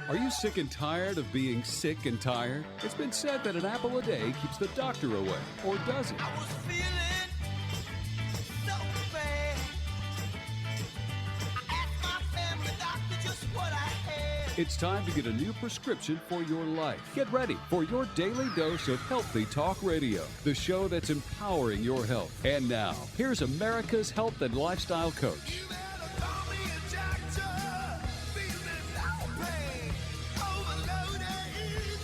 Are you sick and tired of being sick and tired? It's been said that an apple a day keeps the doctor away, or does it? I was feeling so bad. I asked my family doctor just what I had. It's time to get a new prescription for your life. Get ready for your daily dose of Healthy Talk Radio, the show that's empowering your health. And now, here's America's health and lifestyle coach. You better call me a doctor. Feeling no pain. Overloaded.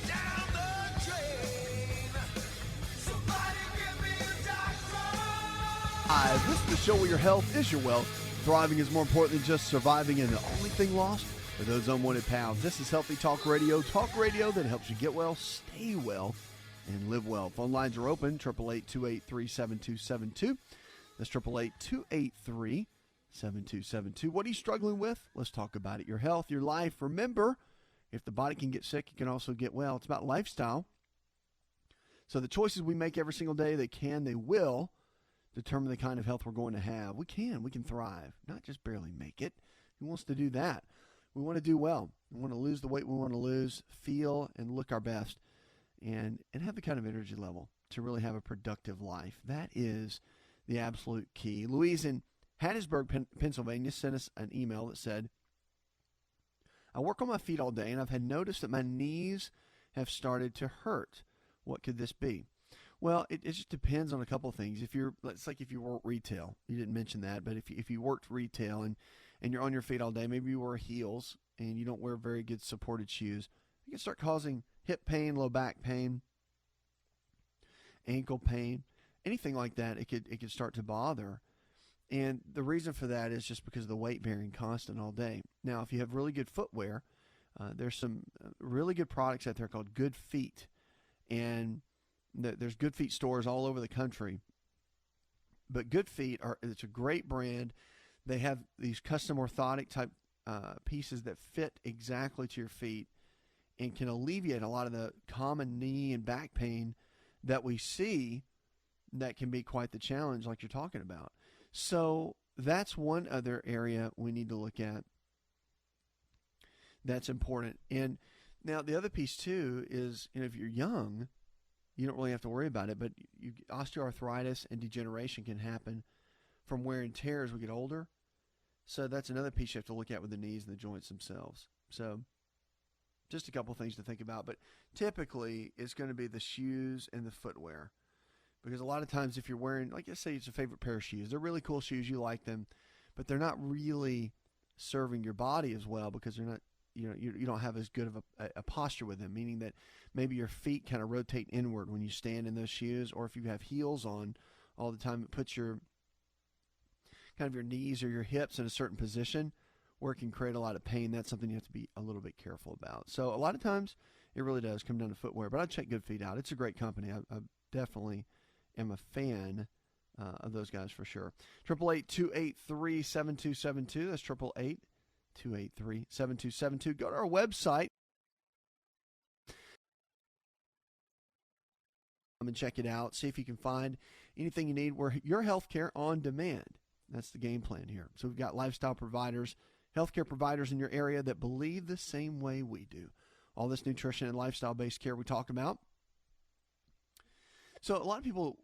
Down the drain. Somebody give me a doctor. Hi, this is the show where your health is your wealth. Thriving is more important than just surviving, and the only thing lost are those unwanted pounds. This is Healthy Talk Radio that helps you get well, stay well, and live well. Phone lines are open, 888-283-7272. That's 888-283-7272. What are you struggling with? Let's talk about it. Your health, your life. Remember, if the body can get sick, it can also get well. It's about lifestyle. So the choices we make every single day, they will determine the kind of health we're going to have. We can thrive, not just barely make it. Who wants to do that? We want to do well. We want to lose the weight we want to lose, feel and look our best, and have the kind of energy level to really have a productive life. That is the absolute key. Louise in Hattiesburg, Pennsylvania sent us an email that said, I work on my feet all day and I've had noticed that my knees have started to hurt. What could this be? Well, it just depends on a couple of things. It's like if you work retail, you didn't mention that, but if you worked retail and you're on your feet all day, maybe you wear heels and you don't wear very good supported shoes, you can start causing hip pain, low back pain, ankle pain, anything like that. It could start to bother. And the reason for that is just because of the weight bearing constant all day. Now, if you have really good footwear, there's some really good products out there called Good Feet. And there's Good Feet stores all over the country. But Good Feet, it's a great brand. They have these custom orthotic type pieces that fit exactly to your feet and can alleviate a lot of the common knee and back pain that we see that can be quite the challenge like you're talking about. So that's one other area we need to look at that's important. And now the other piece too is, if you're young, you don't really have to worry about it, but osteoarthritis and degeneration can happen from wear and tear as we get older. So that's another piece you have to look at with the knees and the joints themselves. So just a couple things to think about, but typically it's going to be the shoes and the footwear. Because a lot of times if you're wearing, like let's say it's a favorite pair of shoes, they're really cool shoes, you like them, but they're not really serving your body as well because they're not, you don't have as good of a posture with them, meaning that maybe your feet kind of rotate inward when you stand in those shoes, or if you have heels on all the time, it puts your knees or your hips in a certain position where it can create a lot of pain. That's something you have to be a little bit careful about. So a lot of times it really does come down to footwear, but I'd check Good Feet out. It's a great company. I definitely am a fan of those guys for sure. 888-283-7272. That's 888-283-7272. Go to our website and check it out. See if you can find anything you need. We're your healthcare on demand. That's the game plan here. So we've got lifestyle providers, healthcare providers in your area that believe the same way we do. All this nutrition and lifestyle-based care we talk about. So a lot of people,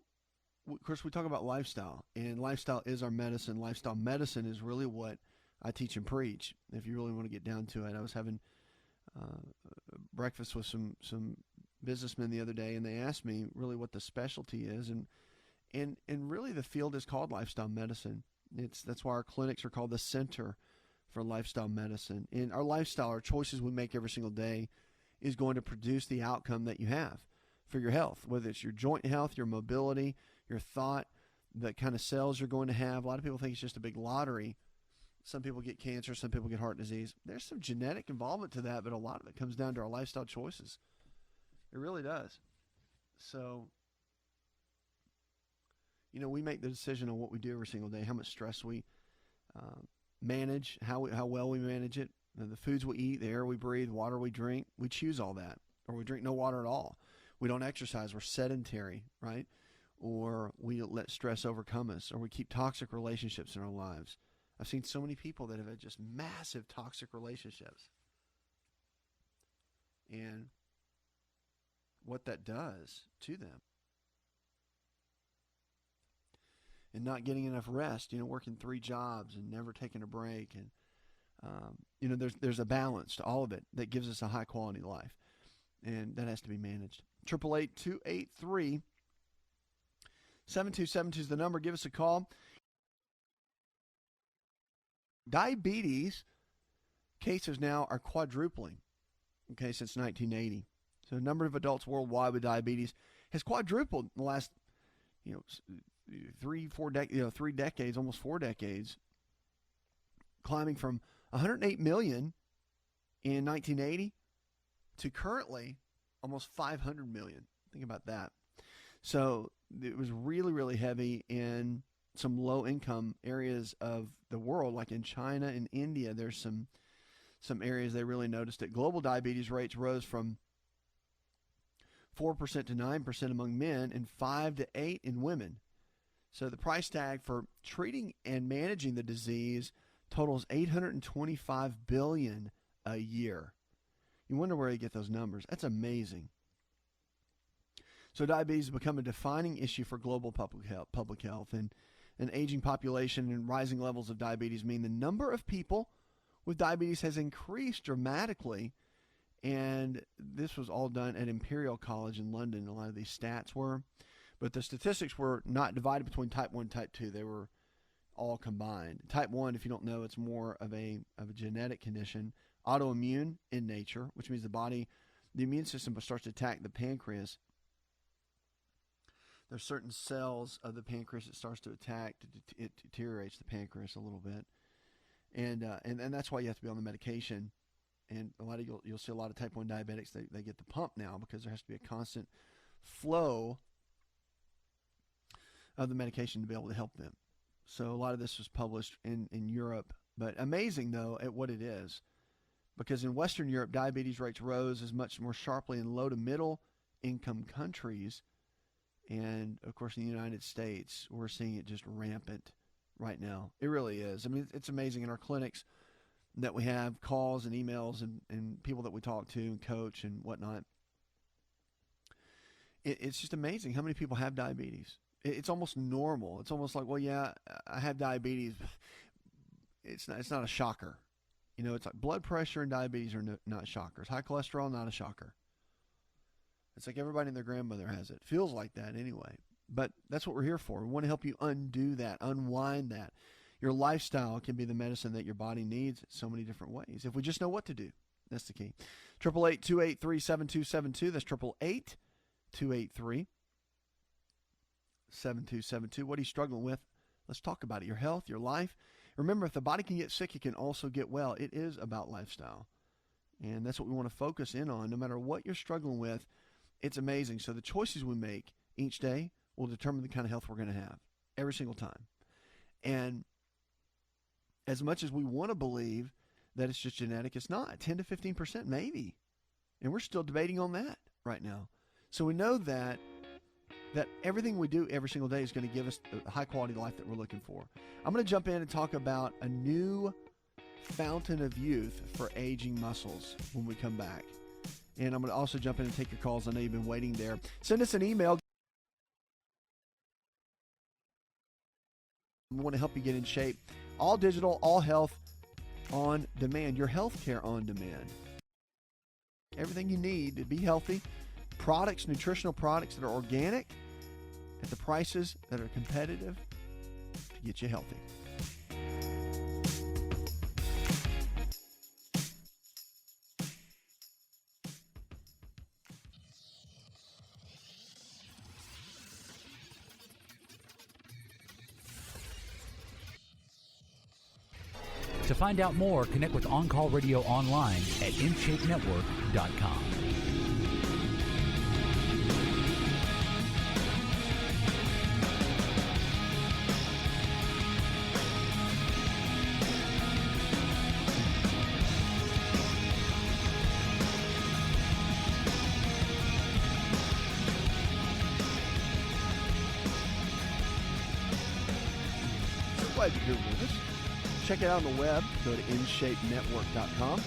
of course, we talk about lifestyle, and lifestyle is our medicine. Lifestyle medicine is really what I teach and preach, if you really want to get down to it. I was having breakfast with some businessmen the other day, and they asked me really what the specialty is, and really the field is called lifestyle medicine. That's why our clinics are called the Center for Lifestyle Medicine. And our lifestyle, our choices we make every single day, is going to produce the outcome that you have for your health, whether it's your joint health, your mobility, your thought, the kind of cells you're going to have. A lot of people think it's just a big lottery. Some people get cancer, some people get heart disease. There's some genetic involvement to that, but a lot of it comes down to our lifestyle choices. It really does. So, we make the decision on what we do every single day, how much stress we manage, how well we manage it, the foods we eat, the air we breathe, water we drink. We choose all that, or we drink no water at all. We don't exercise. We're sedentary, right? Or we let stress overcome us, or we keep toxic relationships in our lives. I've seen so many people that have had just massive toxic relationships. and what that does to them. And not getting enough rest, working 3 jobs and never taking a break. And, there's a balance to all of it that gives us a high quality life. And that has to be managed. 888-283-7272 is the number. Give us a call. Diabetes cases now are quadrupling, since 1980. So the number of adults worldwide with diabetes has quadrupled in the last, 3 decades, almost 4 decades, climbing from 108 million in 1980 to currently almost 500 million. Think about that. So it was really, really heavy in some low-income areas of the world, like in China and India. There's some areas they really noticed it. Global diabetes rates rose from 4% to 9% among men and 5 to 8% in women. So the price tag for treating and managing the disease totals $825 billion a year. You wonder where they get those numbers. That's amazing. So diabetes has become a defining issue for global public health, and an aging population and rising levels of diabetes mean the number of people with diabetes has increased dramatically. And this was all done at Imperial College in London. A lot of these stats were. But the statistics were not divided between type 1 and type 2. They were all combined. Type 1, if you don't know, it's more of a genetic condition, autoimmune in nature, which means the immune system starts to attack the pancreas. There's certain cells of the pancreas it starts to attack. It deteriorates the pancreas a little bit. And that's why you have to be on the medication. And you'll see a lot of type 1 diabetics, they get the pump now because there has to be a constant flow of the medication to be able to help them. So a lot of this was published in Europe. But amazing, though, at what it is. Because in Western Europe, diabetes rates rose as much more sharply in low to middle income countries. And, of course, in the United States, we're seeing it just rampant right now. It really is. I mean, it's amazing in our clinics that we have calls and emails and people that we talk to and coach and whatnot. It's just amazing how many people have diabetes. It's almost normal. It's almost like, well, yeah, I have diabetes. It's not a shocker. It's like blood pressure and diabetes are not shockers. High cholesterol, not a shocker. It's like everybody and their grandmother has it. Feels like that anyway. But that's what we're here for. We want to help you undo that, unwind that. Your lifestyle can be the medicine that your body needs in so many different ways. If we just know what to do, that's the key. 888-283-7272. That's 888-283-7272. What are you struggling with? Let's talk about it. Your health, your life. Remember, if the body can get sick, it can also get well. It is about lifestyle. And that's what we want to focus in on. No matter what you're struggling with, it's amazing. So the choices we make each day will determine the kind of health we're going to have every single time. And as much as we want to believe that it's just genetic, it's not. 10 to 15% maybe. And we're still debating on that right now. So we know that everything we do every single day is going to give us the high quality life that we're looking for. I'm going to jump in and talk about a new fountain of youth for aging muscles when we come back. And I'm going to also jump in and take your calls. I know you've been waiting there. Send us an email. We want to help you get in shape. All digital, all health on demand. Your health care on demand. Everything you need to be healthy. Products, nutritional products that are organic at the prices that are competitive to get you healthy. To find out more, connect with On Call Radio online at InShapeNetwork.com. Glad you're here with us. Check it out on the web. Go to InShapeNetwork.com.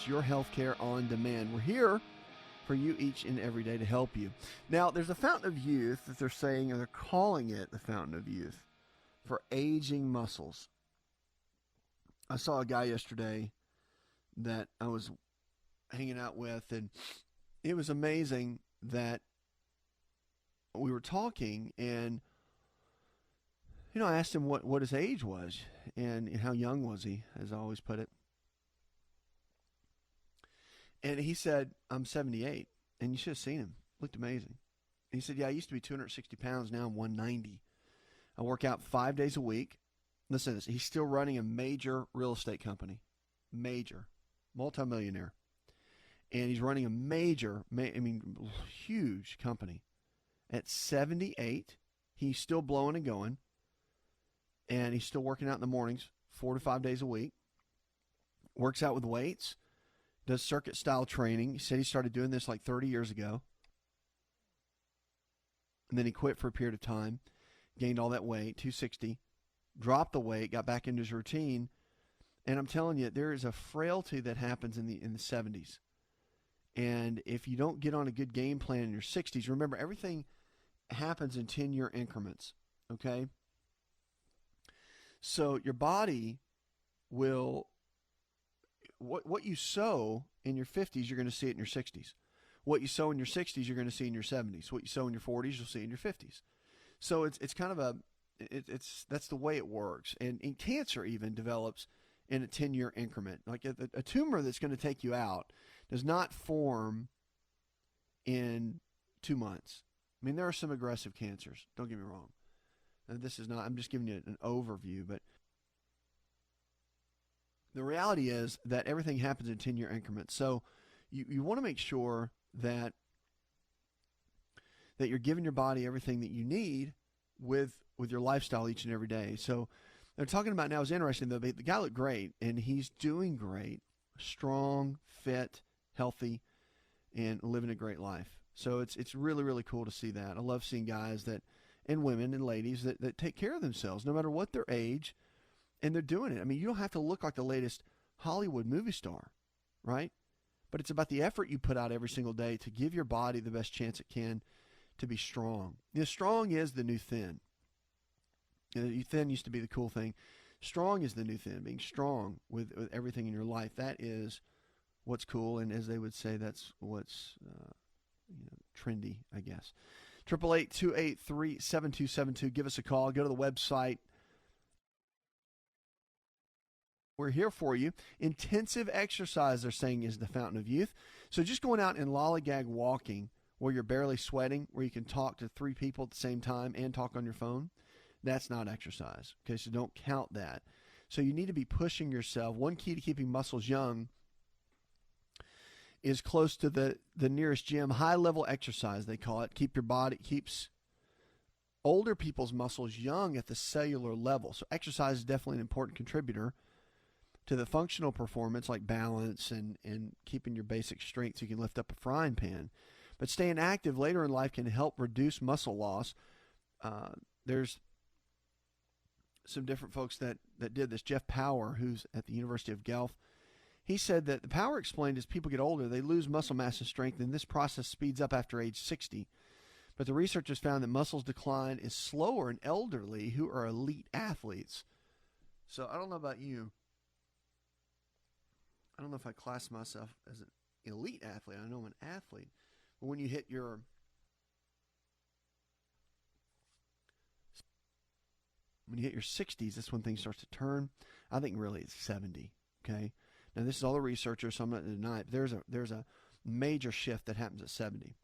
It's your healthcare on demand. We're here for you each and every day to help you. Now, there's a fountain of youth that they're saying, and they're calling it the fountain of youth for aging muscles. I saw a guy yesterday that I was hanging out with, and it was amazing that we were talking, and I asked him what his age was and how young was he, as I always put it. And he said, I'm 78. And you should have seen him. Looked amazing. And he said, yeah, I used to be 260 pounds. Now I'm 190. I work out 5 days a week. Listen to this. He's still running a major real estate company. Major. Multimillionaire. And he's running a huge company. At 78, he's still blowing and going. And he's still working out in the mornings, 4 to 5 days a week. Works out with weights. Does circuit-style training. He said he started doing this like 30 years ago. And then he quit for a period of time. Gained all that weight, 260. Dropped the weight, got back into his routine. And I'm telling you, there is a frailty that happens in the 70s. And if you don't get on a good game plan in your 60s, remember, everything happens in 10-year increments, okay? So your body will, what you sow in your 50s, you're going to see it in your 60s. What you sow in your 60s, you're going to see in your 70s. What you sow in your 40s, you'll see in your 50s. So it's kind of that's the way it works. And cancer even develops in a 10-year increment. Like a tumor that's going to take you out does not form in 2 months. I mean, there are some aggressive cancers. Don't get me wrong. And this is not, I'm just giving you an overview, but the reality is that everything happens in 10-year increments. So you want to make sure that you're giving your body everything that you need with your lifestyle each and every day. So they're talking about now is interesting, though. The guy looked great, and he's doing great, strong, fit, healthy, and living a great life. So it's really, really cool to see that. I love seeing guys and women and ladies that take care of themselves no matter what their age, and they're doing it. I mean, you don't have to look like the latest Hollywood movie star, right? But it's about the effort you put out every single day to give your body the best chance it can to be strong. Strong is the new thin. Thin used to be the cool thing. Strong is the new thin. Being strong with everything in your life, that is what's cool, and as they would say, that's what's trendy, I guess. 888-283-7272. Give us a call. Go to the website. We're here for you. Intensive exercise, they're saying, is the fountain of youth. So just going out and lollygag walking where you're barely sweating, where you can talk to 3 people at the same time and talk on your phone, that's not exercise. Okay, so don't count that. So you need to be pushing yourself. One key to keeping muscles young is close to the nearest gym. High-level exercise, they call it. Keeps older people's muscles young at the cellular level. So exercise is definitely an important contributor to the functional performance, like balance and keeping your basic strength so you can lift up a frying pan. But staying active later in life can help reduce muscle loss. There's some different folks that did this. Jeff Power, who's at the University of Guelph, he said that the Power explained as people get older, they lose muscle mass and strength, and this process speeds up after age 60. But the researchers found that muscles decline is slower in elderly who are elite athletes. So I don't know about you. I don't know if I class myself as an elite athlete. I know I'm an athlete. But when you hit your When you hit your 60s, that's when things start to turn. I think really it's 70, okay? Now, this is all the researchers, so I'm not going to deny it. There's a major shift that happens at 70.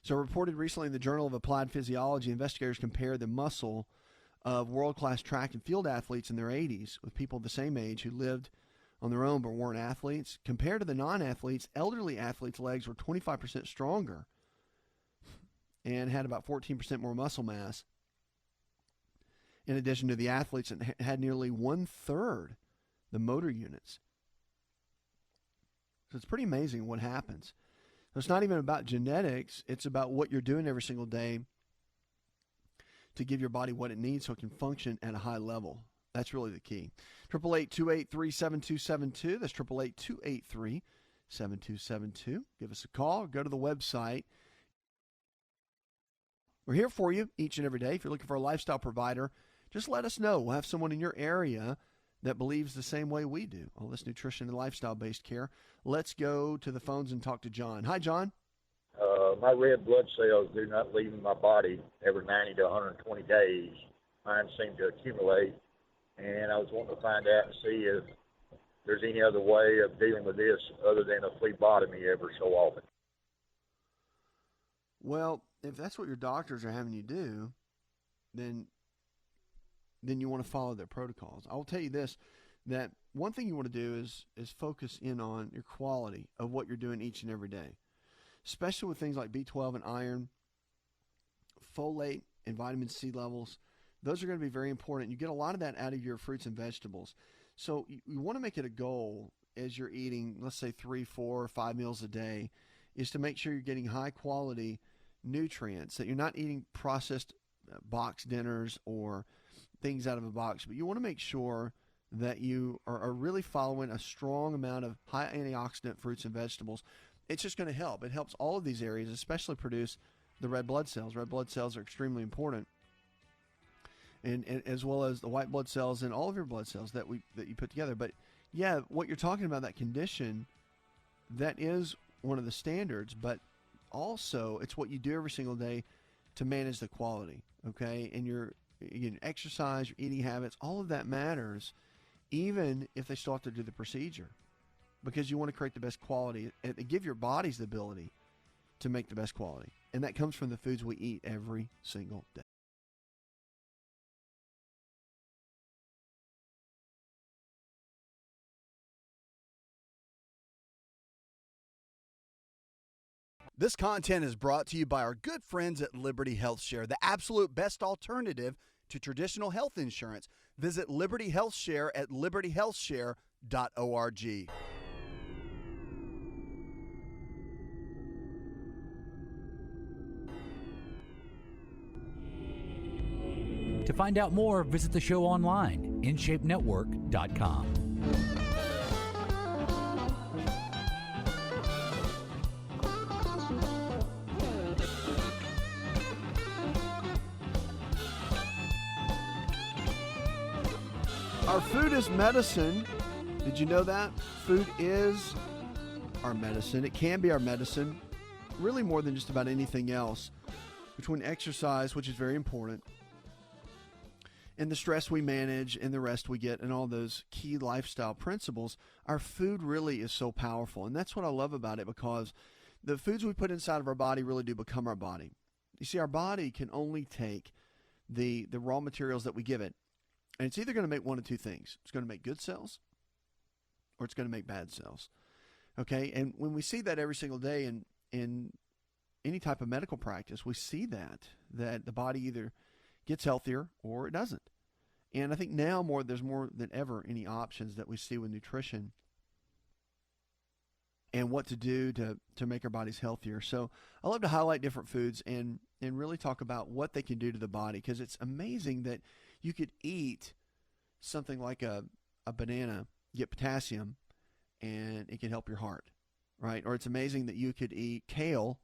So reported recently in the Journal of Applied Physiology, investigators compared the muscle of world-class track and field athletes in their 80s with people the same age who lived on their own but weren't athletes. Compared to the non-athletes, elderly athletes' legs were 25% stronger and had about 14% more muscle mass. In addition to the athletes that had nearly 1/3 the motor units. So it's pretty amazing what happens. So it's not even about genetics. It's about what you're doing every single day to give your body what it needs so it can function at a high level. That's really the key. 888-283-7272. That's 888-283-7272. Give us a call. Go to the website. We're here for you each and every day. If you're looking for a lifestyle provider, just let us know. We'll have someone in your area that believes the same way we do. All this nutrition and lifestyle-based care. Let's go to the phones and talk to John. Hi, John. My red blood cells do not leave my body every 90 to 120 days. Mine seem to accumulate, and I was wanting to find out and see if there's any other way of dealing with this other than a phlebotomy every so often. Well, if that's what your doctors are having you do, then you want to follow their protocols. I will tell you this, that one thing you want to do is focus in on your quality of what you're doing each and every day, especially with things like B12 and iron, folate, and vitamin C levels. Those are going to be very important. You get a lot of that out of your fruits and vegetables. So you want to make it a goal as you're eating, let's say 3, 4, or 5 meals a day, is to make sure you're getting high quality nutrients, that you're not eating processed box dinners or things out of a box, but you want to make sure that you are really following a strong amount of high antioxidant fruits and vegetables. It's just going to help. It helps all of these areas, especially produce the red blood cells. Red blood cells are extremely important, and as well as the white blood cells and all of your blood cells that you put together. But yeah, what you're talking about, that condition, that is one of the standards, but also it's what you do every single day to manage the quality, okay? And your exercise, your eating habits, all of that matters, even if they still have to do the procedure, because you want to create the best quality and give your bodies the ability to make the best quality. And that comes from the foods we eat every single day. This content is brought to you by our good friends at Liberty Health Share, the absolute best alternative to traditional health insurance. Visit Liberty Health Share at libertyhealthshare.org. To find out more, visit the show online, InShapeNetwork.com. Our food is medicine. Did you know that? Food is our medicine. It can be our medicine, really more than just about anything else. Between exercise, which is very important, and the stress we manage and the rest we get and all those key lifestyle principles, our food really is so powerful. And that's what I love about it, because the foods we put inside of our body really do become our body. You see, our body can only take the raw materials that we give it, and it's either going to make one of two things. It's going to make good cells or it's going to make bad cells. Okay? And when we see that every single day in any type of medical practice, we see that the body either gets healthier or it doesn't. And I think now there's more than ever any options that we see with nutrition and what to do to make our bodies healthier. So I love to highlight different foods and really talk about what they can do to the body, because it's amazing that you could eat something like a banana, get potassium, and it can help your heart, right? Or it's amazing that you could eat kale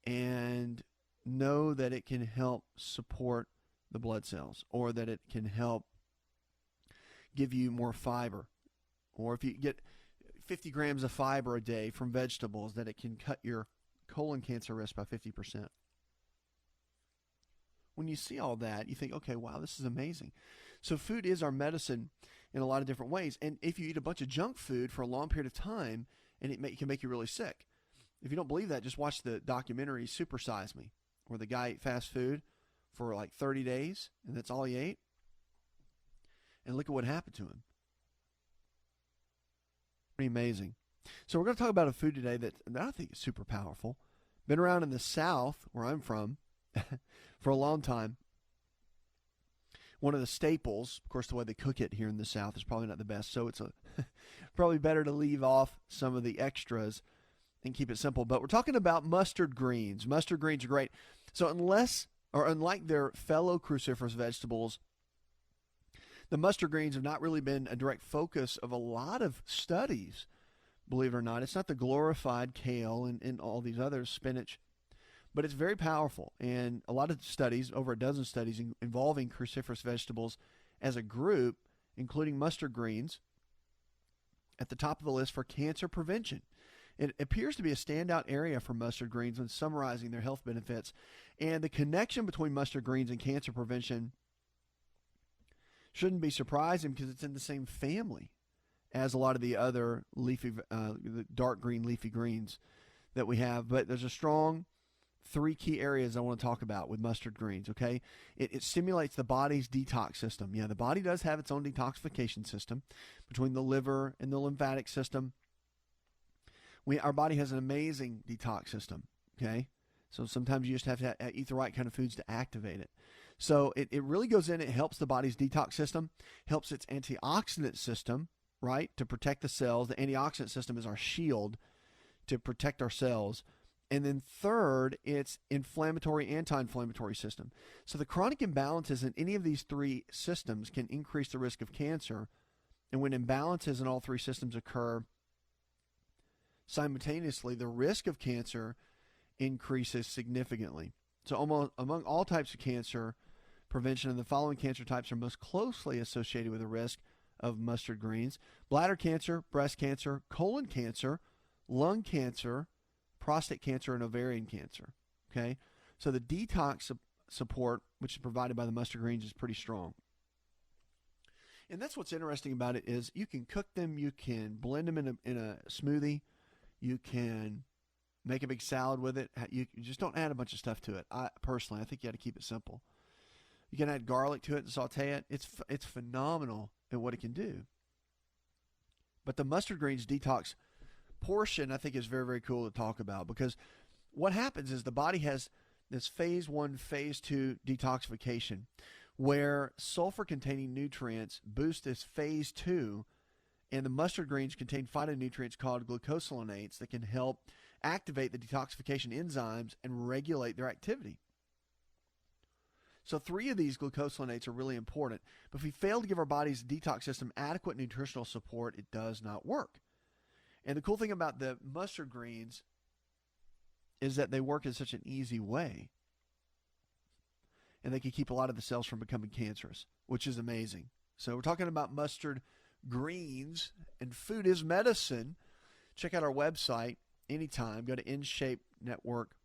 and know that it can help support the blood cells, or that it can help give you more fiber. Or if you get 50 grams of fiber a day from vegetables, that it can cut your colon cancer risk by 50%. When you see all that, you think, okay, wow, this is amazing. So food is our medicine in a lot of different ways. And if you eat a bunch of junk food for a long period of time, and it can make you really sick. If you don't believe that, just watch the documentary Super Size Me, where the guy ate fast food for like 30 days, and that's all he ate. And look at what happened to him. Pretty amazing. So we're going to talk about a food today that I think is super powerful. Been around in the South, where I'm from, for a long time. One of the staples, of course, the way they cook it here in the South is probably not the best, so it's probably better to leave off some of the extras and keep it simple. But we're talking about mustard greens. Mustard greens are great. So unlike their fellow cruciferous vegetables, The mustard greens have not really been a direct focus of a lot of studies, believe it or not. It's not the glorified kale and all these others, spinach, but it's very powerful. And a lot of studies, over a dozen studies involving cruciferous vegetables as a group, including mustard greens, at the top of the list for cancer prevention. It appears to be a standout area for mustard greens when summarizing their health benefits. And the connection between mustard greens and cancer prevention shouldn't be surprising because it's in the same family as a lot of the other leafy, the dark green leafy greens that we have. But there's a strong 3 key areas I want to talk about with mustard greens, okay? It stimulates the body's detox system. Yeah, the body does have its own detoxification system between the liver and the lymphatic system. Our body has an amazing detox system, okay? So sometimes you just have to eat the right kind of foods to activate it. So it really goes in, it helps the body's detox system, helps its antioxidant system, right, to protect the cells. The antioxidant system is our shield to protect our cells. And then third, it's inflammatory, anti-inflammatory system. So the chronic imbalances in any of these 3 systems can increase the risk of cancer. And when imbalances in all 3 systems occur simultaneously, the risk of cancer increases significantly. So among all types of cancer prevention, and the following cancer types are most closely associated with the risk of mustard greens: bladder cancer, breast cancer, colon cancer, lung cancer, prostate cancer, and ovarian cancer. Okay, so the detox support, which is provided by the mustard greens, is pretty strong. And that's what's interesting about it is you can cook them, you can blend them in a smoothie, you can make a big salad with it. You just don't add a bunch of stuff to it. I think you got to keep it simple. You can add garlic to it and saute it. It's phenomenal at what it can do. But the mustard greens detox portion, I think, is very, very cool to talk about, because what happens is the body has this phase 1, phase 2 detoxification where sulfur-containing nutrients boost this phase 2, and the mustard greens contain phytonutrients called glucosinolates that can help activate the detoxification enzymes and regulate their activity. So 3 of these glucosinolates are really important. But if we fail to give our body's detox system adequate nutritional support, it does not work. And the cool thing about the mustard greens is that they work in such an easy way. And they can keep a lot of the cells from becoming cancerous, which is amazing. So we're talking about mustard greens, and food is medicine. Check out our website anytime. Go to InShape Network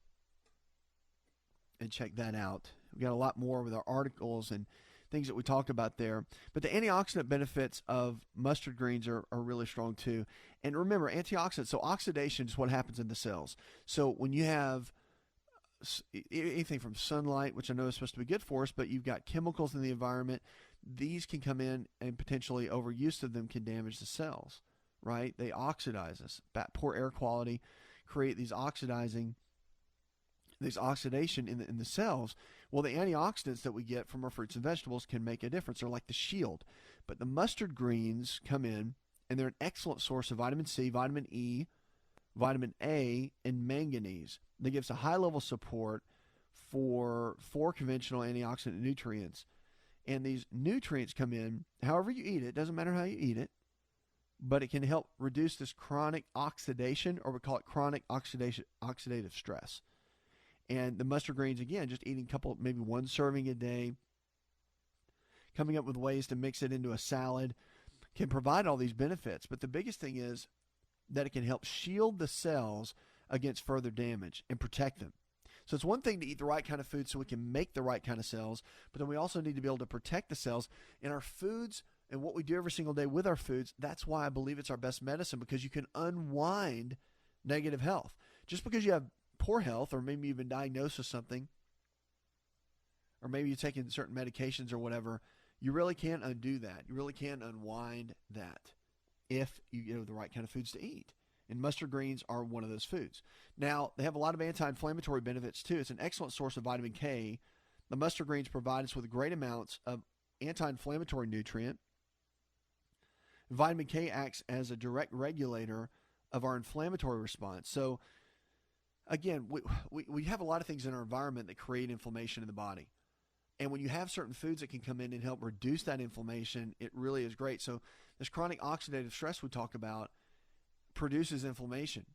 and check that out. We got a lot more with our articles and things that we talk about there. But the antioxidant benefits of mustard greens are really strong too. And remember, antioxidants, so oxidation is what happens in the cells. So when you have anything from sunlight, which I know is supposed to be good for us, but you've got chemicals in the environment, these can come in, and potentially overuse of them can damage the cells, right? They oxidize us. Poor air quality create these oxidation in the cells. Well, the antioxidants that we get from our fruits and vegetables can make a difference. They're like the shield. But the mustard greens come in, and they're an excellent source of vitamin C, vitamin E, vitamin A, and manganese. They give us a high level of support for 4 conventional antioxidant nutrients. And these nutrients come in, however you eat it, doesn't matter how you eat it, but it can help reduce this chronic oxidation, or we call it chronic oxidative stress. And the mustard greens, again, just eating maybe 1 serving a day, coming up with ways to mix it into a salad, can provide all these benefits. But the biggest thing is that it can help shield the cells against further damage and protect them. So it's one thing to eat the right kind of food so we can make the right kind of cells, but then we also need to be able to protect the cells in our foods and what we do every single day with our foods. That's why I believe it's our best medicine, because you can unwind negative health. Just because you have poor health, or maybe you've been diagnosed with something, or maybe you're taking certain medications or whatever, you really can't undo that. You really can't unwind that if you know the right kind of foods to eat. And mustard greens are one of those foods. Now, they have a lot of anti-inflammatory benefits too. It's an excellent source of vitamin K. The mustard greens provide us with great amounts of anti-inflammatory nutrient. Vitamin K acts as a direct regulator of our inflammatory response. So, again, we have a lot of things in our environment that create inflammation in the body. And when you have certain foods that can come in and help reduce that inflammation, it really is great. So this chronic oxidative stress we talk about produces inflammation.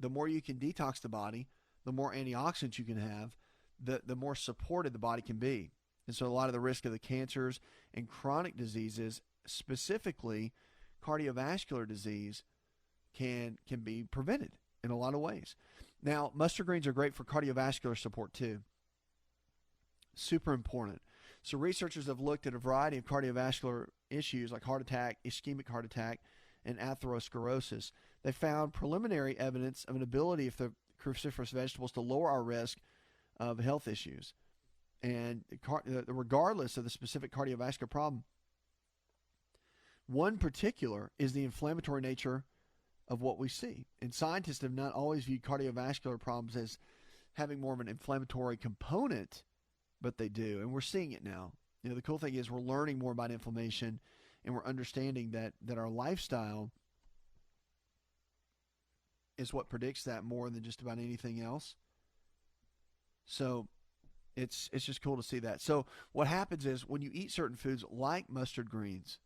The more you can detox the body, the more antioxidants you can have, the more supported the body can be. And so a lot of the risk of the cancers and chronic diseases, specifically cardiovascular disease, can be prevented in a lot of ways. Now, mustard greens are great for cardiovascular support too. Super important. So researchers have looked at a variety of cardiovascular issues like heart attack, ischemic heart attack, and atherosclerosis. They found preliminary evidence of an ability of the cruciferous vegetables to lower our risk of health issues. And regardless of the specific cardiovascular problem, one particular is the inflammatory nature of what we see. And scientists have not always viewed cardiovascular problems as having more of an inflammatory component, but they do. And we're seeing it now. You know, the cool thing is we're learning more about inflammation, and we're understanding that our lifestyle is what predicts that more than just about anything else. So it's just cool to see that. So what happens is when you eat certain foods like mustard greens,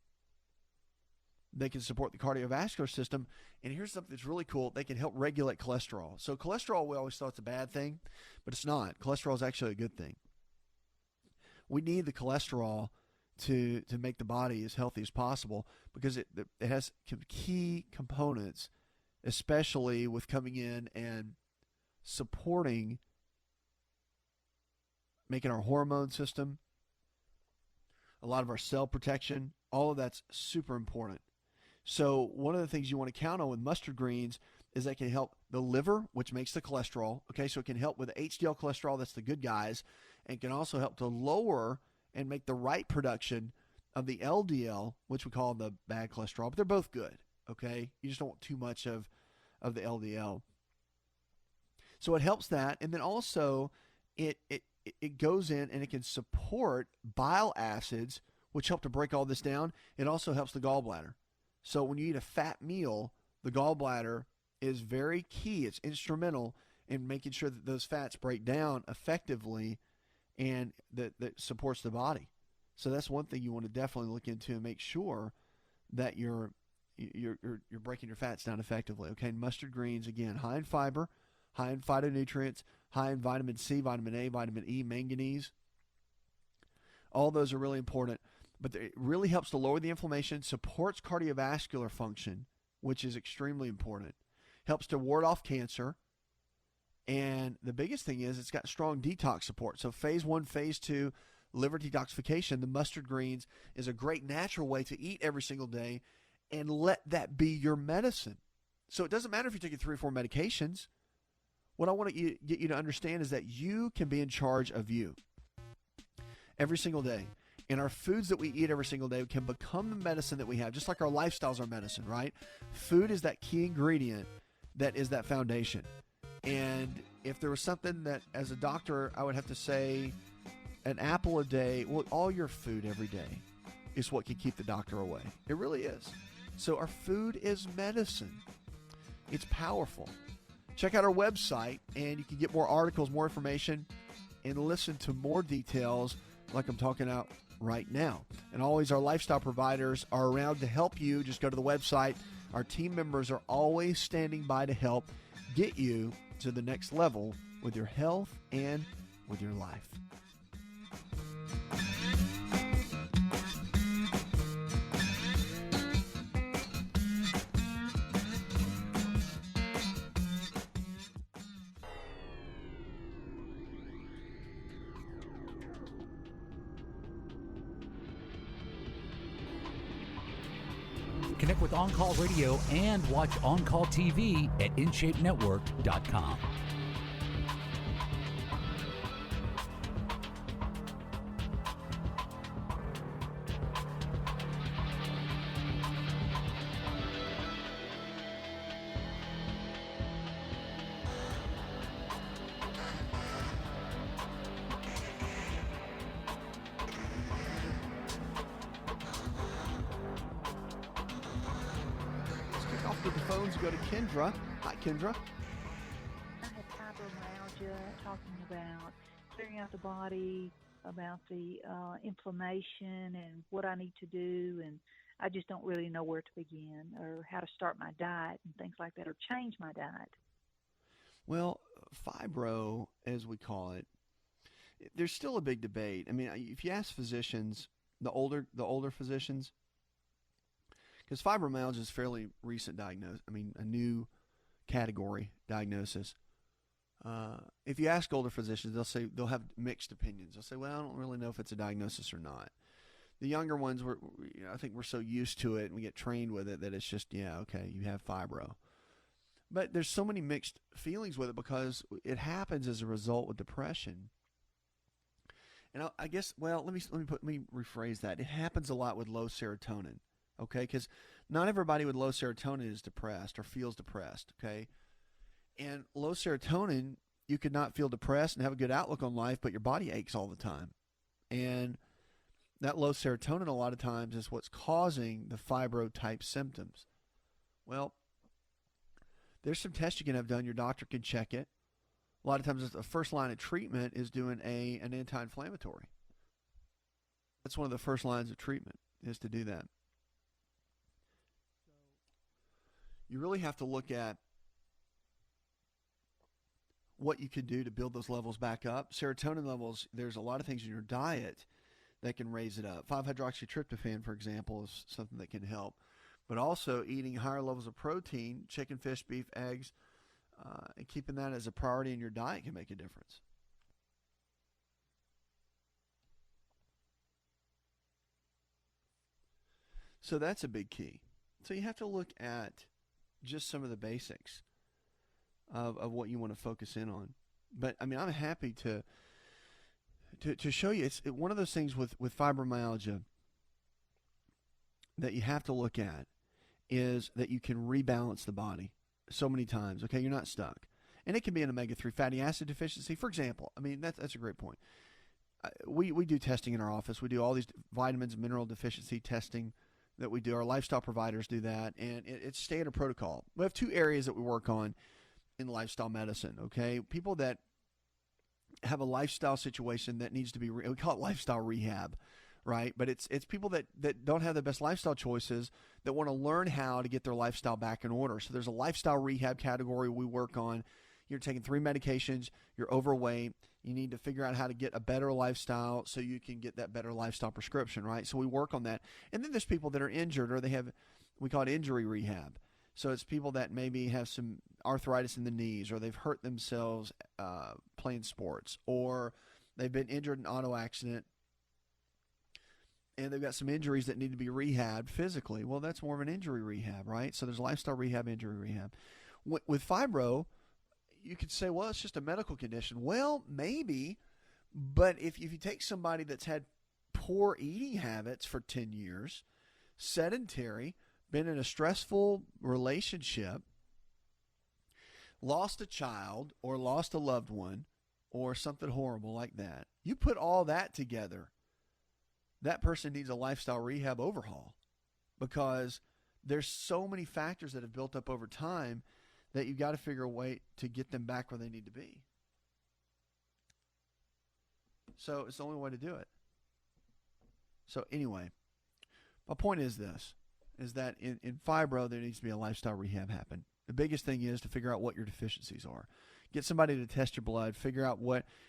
they can support the cardiovascular system. And here's something that's really cool. They can help regulate cholesterol. So cholesterol, we always thought it's a bad thing, but it's not. Cholesterol is actually a good thing. We need the cholesterol to make the body as healthy as possible because it has key components, especially with coming in and supporting making our hormone system, a lot of our cell protection, all of that's super important. So one of the things you want to count on with mustard greens is that it can help the liver, which makes the cholesterol. Okay, so it can help with the HDL cholesterol, that's the good guys, and can also help to lower and make the right production of the LDL, which we call the bad cholesterol. But they're both good, okay? You just don't want too much of the LDL. So it helps that, and then also it goes in and it can support bile acids, which help to break all this down. It also helps the gallbladder. So when you eat a fat meal, the gallbladder is very key. It's instrumental in making sure that those fats break down effectively and that supports the body. So that's one thing you want to definitely look into and make sure that you're breaking your fats down effectively. Okay, and mustard greens, again, high in fiber, high in phytonutrients, high in vitamin C, vitamin A, vitamin E, manganese. All those are really important. But it really helps to lower the inflammation, supports cardiovascular function, which is extremely important, helps to ward off cancer, and the biggest thing is it's got strong detox support. So phase 1, phase 2, liver detoxification, the mustard greens is a great natural way to eat every single day and let that be your medicine. So it doesn't matter if you're taking 3 or 4 medications. What I want to get you to understand is that you can be in charge of you every single day. And our foods that we eat every single day can become the medicine that we have, just like our lifestyles are medicine, right? Food is that key ingredient that is that foundation. And if there was something that, as a doctor, I would have to say an apple a day, well, all your food every day is what can keep the doctor away. It really is. So our food is medicine. It's powerful. Check out our website, and you can get more articles, more information, and listen to more details like I'm talking about right now. And always our lifestyle providers are around to help you. Just go to the website. Our team members are always standing by to help get you to the next level with your health and with your life. Connect with On Call Radio and watch On Call TV at InShapeNetwork.com. With the phones, go to Kendra. Hi, Kendra. I had fibromyalgia, talking about clearing out the body, about the inflammation and what I need to do, and I just don't really know where to begin or how to start my diet and things like that, or change my diet. Well, fibro, as we call it, there's still a big debate. I mean, if you ask physicians, the older physicians, because fibromyalgia is fairly recent diagnosis. I mean, a new category diagnosis. If you ask older physicians, they'll have mixed opinions. They'll say, "Well, I don't really know if it's a diagnosis or not." The younger ones, I think we're so used to it and we get trained with it that it's just, yeah, okay, you have fibro. But there's so many mixed feelings with it because it happens as a result with depression. And I guess, well, let me rephrase that. It happens a lot with low serotonin, okay? Because not everybody with low serotonin is depressed or feels depressed, okay? And low serotonin, you could not feel depressed and have a good outlook on life, but your body aches all the time. And that low serotonin a lot of times is what's causing the fibro-type symptoms. Well, there's some tests you can have done. Your doctor can check it. A lot of times the first line of treatment is doing an anti-inflammatory. That's one of the first lines of treatment, is to do that. You really have to look at what you can do to build those levels back up. Serotonin levels, there's a lot of things in your diet that can raise it up. 5-hydroxytryptophan, for example, is something that can help. But also eating higher levels of protein, chicken, fish, beef, eggs, and keeping that as a priority in your diet can make a difference. So that's a big key. So you have to look at just some of the basics of what you want to focus in on. But I mean, I'm happy to show you. It's one of those things with fibromyalgia that you have to look at is that you can rebalance the body so many times. Okay, you're not stuck. And it can be an omega-3 fatty acid deficiency, for example. I mean, that's a great point. We do testing in our office. We do all these vitamins and mineral deficiency testing that we do. Our lifestyle providers do that, and it's standard protocol. We have two areas that we work on in lifestyle medicine, okay? People that have a lifestyle situation that needs to be, we call it lifestyle rehab, right? But it's people that don't have the best lifestyle choices that want to learn how to get their lifestyle back in order. So there's a lifestyle rehab category we work on. You're taking 3 medications, you're overweight, you need to figure out how to get a better lifestyle so you can get that better lifestyle prescription, right? So we work on that. And then there's people that are injured, or we call it injury rehab. So it's people that maybe have some arthritis in the knees, or they've hurt themselves playing sports, or they've been injured in an auto accident, and they've got some injuries that need to be rehabbed physically. Well, that's more of an injury rehab, right? So there's lifestyle rehab, injury rehab. With fibro, you could say, well, it's just a medical condition. Well, maybe, but if you take somebody that's had poor eating habits for 10 years, sedentary, been in a stressful relationship, lost a child or lost a loved one or something horrible like that, you put all that together, that person needs a lifestyle rehab overhaul, because there's so many factors that have built up over time that you've got to figure a way to get them back where they need to be. So it's the only way to do it. So anyway, my point is this, is that in fibro, there needs to be a lifestyle rehab happen. The biggest thing is to figure out what your deficiencies are. Get somebody to test your blood, figure out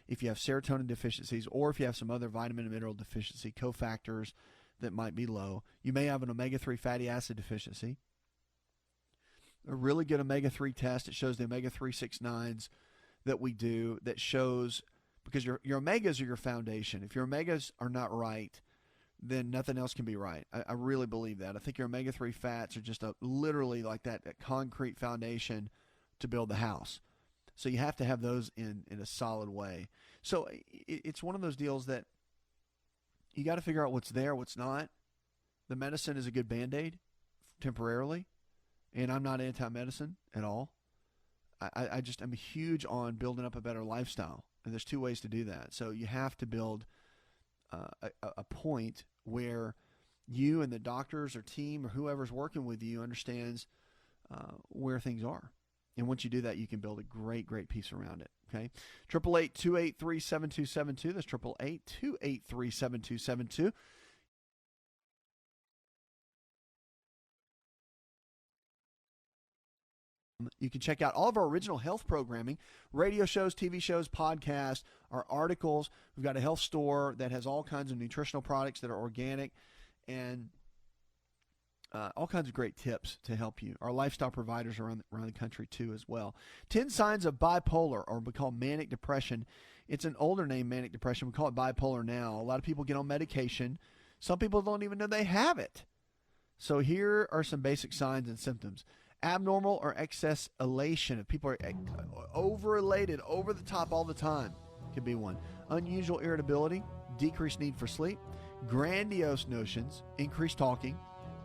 if you have serotonin deficiencies, or if you have some other vitamin and mineral deficiency cofactors that might be low. You may have an omega-3 fatty acid deficiency. A really good omega-3 test, it shows the omega-3 6-9s that we do, that shows, because your omegas are your foundation. If your omegas are not right, then nothing else can be right. I really believe that. I think your omega-3 fats are just literally like that concrete foundation to build the house. So you have to have those in a solid way. So it's one of those deals that you got to figure out what's there, what's not. The medicine is a good Band-Aid temporarily, and I'm not anti-medicine at all. I'm huge on building up a better lifestyle, and there's 2 ways to do that. So you have to build a point where you and the doctors or team or whoever's working with you understands where things are. And once you do that, you can build a great, great piece around it. Okay, 888-283-7272. That's 888-283-7272. You can check out all of our original health programming, radio shows, TV shows, podcasts, our articles. We've got a health store that has all kinds of nutritional products that are organic and all kinds of great tips to help you. Our lifestyle providers around the country, too, as well. 10 signs of bipolar, or we call manic depression. It's an older name, manic depression. We call it bipolar now. A lot of people get on medication. Some people don't even know they have it. So here are some basic signs and symptoms. Abnormal or excess elation. If people are over-elated, over the top all the time, could be one. Unusual irritability, decreased need for sleep, grandiose notions, increased talking,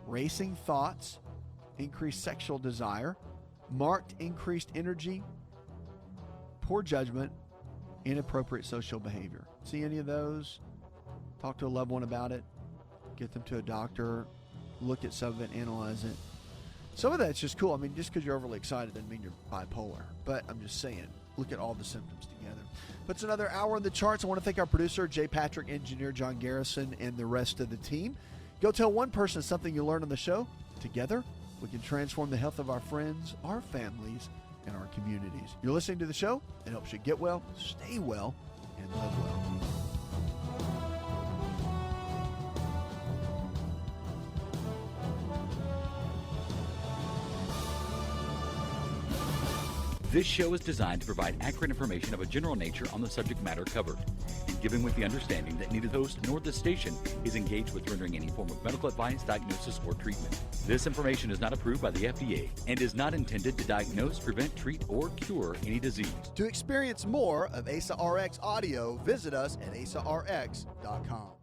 racing thoughts, increased sexual desire, marked increased energy, poor judgment, inappropriate social behavior. See any of those? Talk to a loved one about it. Get them to a doctor. Look at some of it, analyze it. Some of that's just cool. I mean, just because you're overly excited doesn't mean you're bipolar. But I'm just saying, look at all the symptoms together. Puts another hour in the charts. I want to thank our producer, Jay Patrick, engineer John Garrison, and the rest of the team. Go tell one person something you learned on the show. Together, we can transform the health of our friends, our families, and our communities. You're listening to the show. It helps you get well, stay well, and live well. This show is designed to provide accurate information of a general nature on the subject matter covered, and given with the understanding that neither the host nor the station is engaged with rendering any form of medical advice, diagnosis, or treatment. This information is not approved by the FDA and is not intended to diagnose, prevent, treat, or cure any disease. To experience more of Asa Rx audio, visit us at asarx.com.